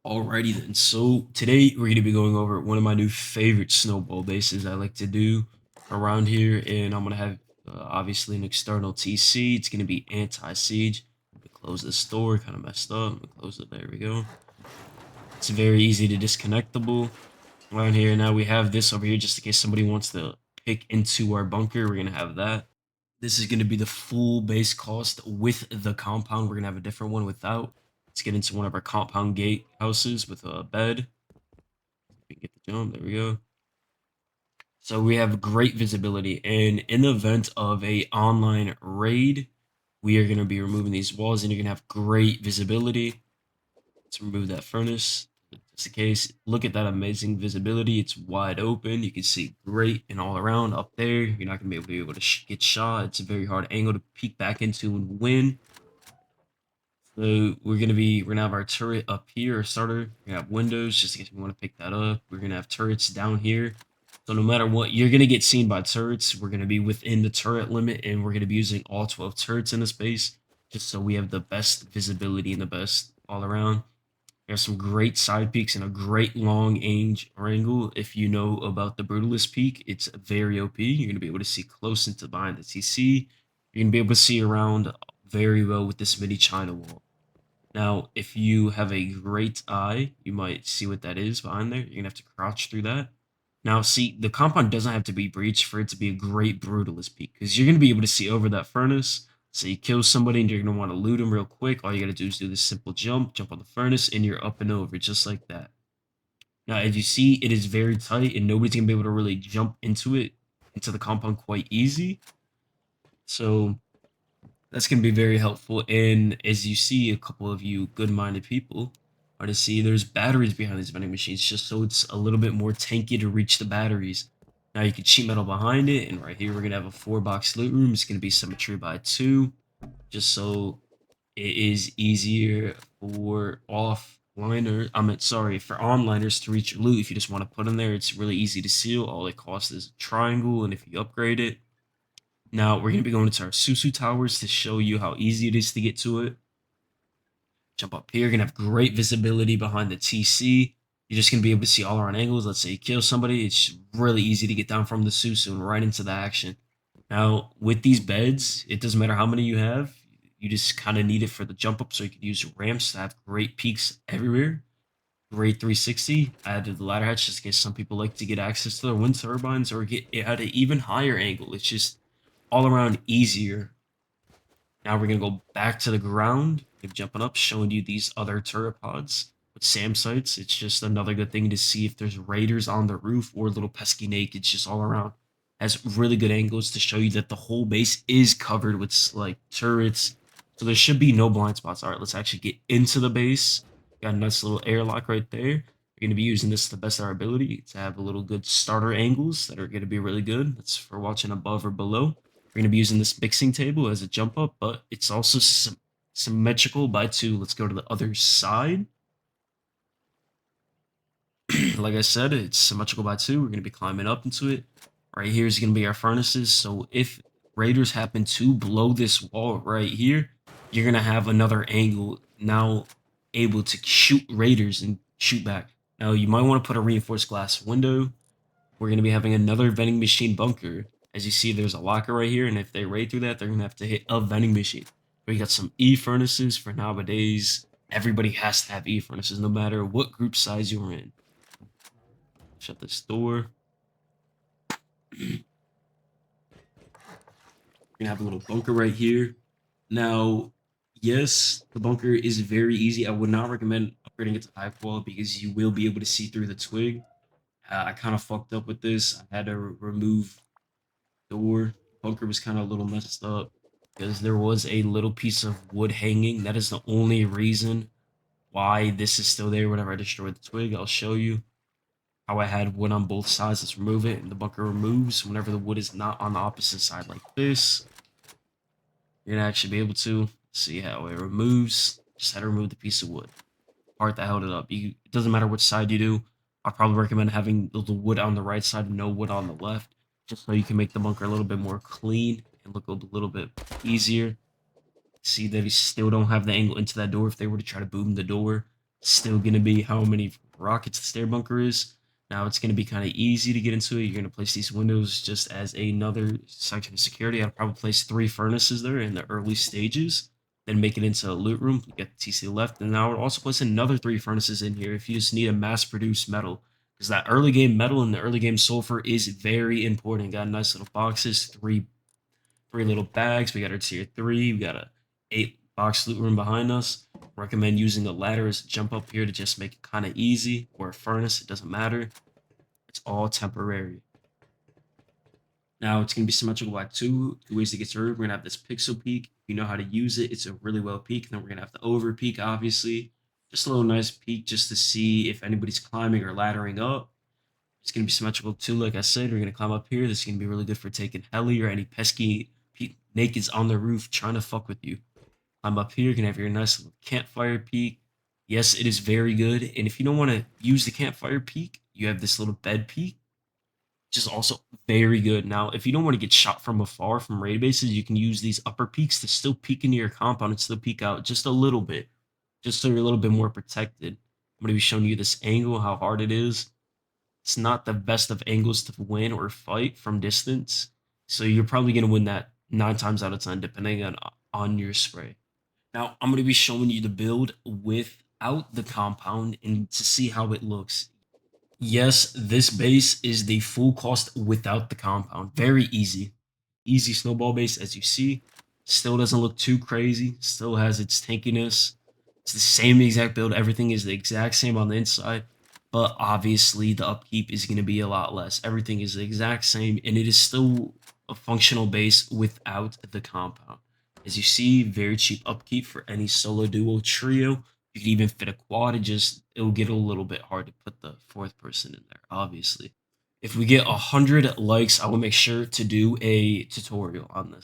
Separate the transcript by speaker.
Speaker 1: Alrighty then. So today we're going to be going over one of my new favorite snowball bases I like to do around here, and I'm going to have obviously an external TC. It's going to be anti-siege. I'm going to close this door, kind of messed up. I'm going to close it. There we go. It's very easy to disconnectable around here. Now we have this over here just in case somebody wants to pick into our bunker. We're going to have that. This is going to be the full base cost with the compound. We're going to have a different one without. Let's get into one of our compound gate houses with a bed. We get the jump. There we go. So we have great visibility, and in the event of a online raid, we are going to be removing these walls, and you're going to have great visibility. Let's remove that furnace. Just in case, look at that amazing visibility. It's wide open. You can see great and all around up there. You're not going to be able to get shot. It's a very hard angle to peek back into and win. So we're gonna have our turret up here, our starter. We're gonna have windows just in case we want to pick that up. We're gonna have turrets down here. So no matter what, you're gonna get seen by turrets. We're gonna be within the turret limit, and we're gonna be using all 12 turrets in this base, just so we have the best visibility and the best all around. There's some great side peaks and a great long range angle. If you know about the Brutalist peak, it's very OP. You're gonna be able to see close into behind the TC. You're gonna be able to see around very well with this mini China wall. Now, if you have a great eye, you might see what that is behind there. You're gonna have to crouch through that. Now, see, the compound doesn't have to be breached for it to be a great brutalist peak, because you're gonna be able to see over that furnace. So you kill somebody and you're gonna want to loot them real quick. All you gotta do is do this simple jump on the furnace, and you're up and over just like that. Now, as you see, it is very tight, and nobody's gonna be able to really jump into the compound quite easy. So that's going to be very helpful. And as you see, a couple of you good-minded people are to see there's batteries behind these vending machines, just so it's a little bit more tanky to reach the batteries. Now you can sheet metal behind it, and right here we're going to have a 4-box loot room. It's going to be symmetry by 2, just so it is easier for for onliners to reach your loot. If you just want to put them there, it's really easy to seal. All it costs is a triangle, and if you upgrade it, now we're going to be going into our suzu towers to show you how easy it is to get to it. Jump up here. You're going to have great visibility behind the TC. You're just going to be able to see all around angles. Let's say you kill somebody. It's really easy to get down from the suzu and right into the action. Now, with these beds, it doesn't matter how many you have. You just kind of need it for the jump up, so you could use ramps to have great peaks everywhere. Great 360. I added the ladder hatch just in case some people like to get access to their wind turbines or get it at an even higher angle. It's just all around easier. Now we're gonna go back to the ground. Keep jumping up, showing you these other turret pods with SAM sites. It's just another good thing to see if there's raiders on the roof or little pesky nakeds just all around. Has really good angles to show you that the whole base is covered with like turrets. So there should be no blind spots. All right, let's actually get into the base. Got a nice little airlock right there. We're going to be using this to the best of our ability to have a little good starter angles that are going to be really good. That's for watching above or below. We're going to be using this mixing table as a jump up, but it's also symmetrical by 2. Let's go to the other side. Like I said, it's symmetrical by 2. We're going to be climbing up into it. Right here is going to be our furnaces. So if raiders happen to blow this wall right here, you're going to have another angle now able to shoot raiders and shoot back. Now, you might want to put a reinforced glass window. We're going to be having another vending machine bunker. As you see, there's a locker right here, and if they raid through that, they're going to have to hit a vending machine. We got some E furnaces for nowadays. Everybody has to have E furnaces, no matter what group size you're in. Shut this door. We're gonna have a little bunker right here. Now, yes, the bunker is very easy. I would not recommend upgrading it to high quality because you will be able to see through the twig. I kind of fucked up with this. I had to remove door. Bunker was kind of a little messed up because there was a little piece of wood hanging. That is the only reason why this is still there. Whenever I destroyed the twig, I'll show you how I had wood on both sides. Let's remove it, and the bunker removes whenever the wood is not on the opposite side like this. You're gonna actually be able to see how it removes. Just had to remove the piece of wood, part that held it up. It doesn't matter which side you do. I probably recommend having the wood on the right side and no wood on the left, just so you can make the bunker a little bit more clean and look a little bit easier. See that we still don't have the angle into that door if they were to try to boom the door. Still gonna be how many rockets the stair bunker is. Now it's gonna be kind of easy to get into it. You're gonna place these windows just as another section of security. I'd probably place 3 furnaces there in the early stages, then make it into a loot room. You get the TC left, and now I would also place another 3 furnaces in here if you just need a mass-produced metal, because that early game metal and the early game sulfur is very important. Got nice little boxes, three little bags. We got our tier 3. We got a 8 box loot room behind us. Recommend using a ladder as a jump up here to just make it kind of easy, or a furnace. It doesn't matter. It's all temporary. Now it's gonna be symmetrical by two ways to get started. We're gonna have this pixel peak. If you know how to use it, it's a really well peak. Then we're gonna have the over peak, obviously. Just a little nice peak just to see if anybody's climbing or laddering up. It's going to be symmetrical too, like I said. We're going to climb up here. This is going to be really good for taking heli or any pesky nakeds on the roof trying to fuck with you. Climb up here. You're going to have your nice little campfire peak. Yes, it is very good. And if you don't want to use the campfire peak, you have this little bed peak, which is also very good. Now, if you don't want to get shot from afar from raid bases, you can use these upper peaks to still peek into your compound and still peek out just a little bit, just so you're a little bit more protected. I'm going to be showing you this angle, how hard it is. It's not the best of angles to win or fight from distance. So you're probably going to win that 9 times out of 10, depending on your spray. Now, I'm going to be showing you the build without the compound and to see how it looks. Yes, this base is the full cost without the compound. Very easy. Easy snowball base, as you see. Still doesn't look too crazy. Still has its tankiness. It's the same exact build. Everything is the exact same on the inside. But obviously, the upkeep is going to be a lot less. Everything is the exact same. And it is still a functional base without the compound. As you see, very cheap upkeep for any solo, duo, trio. You can even fit a quad. It'll get a little bit hard to put the 4th person in there, obviously. If we get 100 likes, I will make sure to do a tutorial on this.